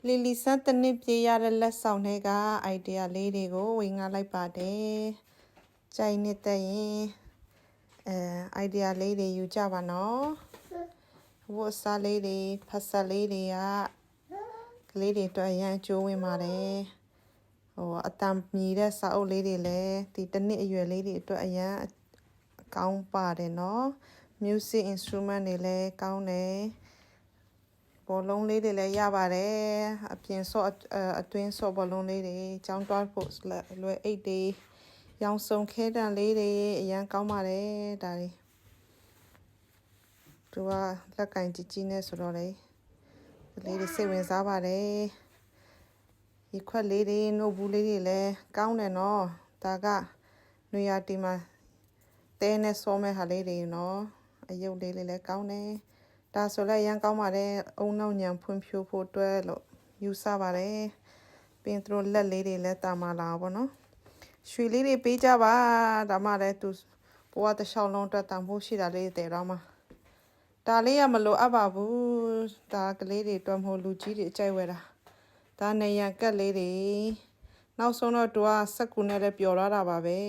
လီလီဆန်းတစ်နှစ်ပြည့်ရတဲ့လက်ဆောင်တွေကအိုင်ဒီယာလေးတွေကိုဝင်ငါလိုက်ပါတယ်ကြိုင်နေတဲ့ရင်အိုင်ဒီယာလေးတွေယူကြပါနော်ဝတ်စားလေးတွေဖတ်ဆက်လေးတွေကကလေးတွေအတွက်အရန်ကျိုးဝင်ပါတယ်အတန်မြည်တဲ့စာအုပ်လေးတွေလည်းဒီတစ်နှစ်အရွယ်လေးတွေအတွက်အရန်ကောင်းပါတယ်နော် music instrument တွေလည်းကောင်းတယ်ဘောလုံးလေးတွေလည်းရပါတယ်အပြင်ဆော့အတွင်းဆော့ဘောလုံးလေးတွေကျောင်းတွားဖို့လွယ်အိတ်တွေရောင်စုံခဲတံလေးတွေအရန်ကောင်းပါတယ်ဒါတွေသူကလက်ကင်ကြီးကြီးနဲ့ဆိုတော့လေကလေးတွေစိတ်ဝင်စားပါတယ်ဒီခွက်လေးတွေနှုတ်ဘူးလေးတွေလည်းကောင်းတယ်နော်ဒါကနွေရာတီမှာတဲနဲ့ဆောမဲ့ဟာလေးတွေနော်အယုတ်လေးလည်းကောင်းတယ်ဒါဆိုလည်းရန်ကောင်းပါတယ်အုံနောက်ညံဖွံ့ဖြိုးဖို့အတွက်လို့ယူဆပါတယ်ပင်သူတို့လက်လေးတွေလည်းတာမာလာပါတော့ရွှေလေးတွေပေးကြပါဒါမှလည်းသူဘဝတစ်လျှောက်လုံးအတွက်တန်ဖိုးရှိတာလေးတွေတော့မှဒါလေးရမလို့အပ်ပါဘူးဒါကလေးတွေတွမ်းမို့လူကြီးတွေအကြိုက်ဝဲတာဒါနေရန်ကက်လေးတွေနောက်ဆုံးတော့သူကစက်ကူနဲ့လည်းပျော်လာတာပါပဲ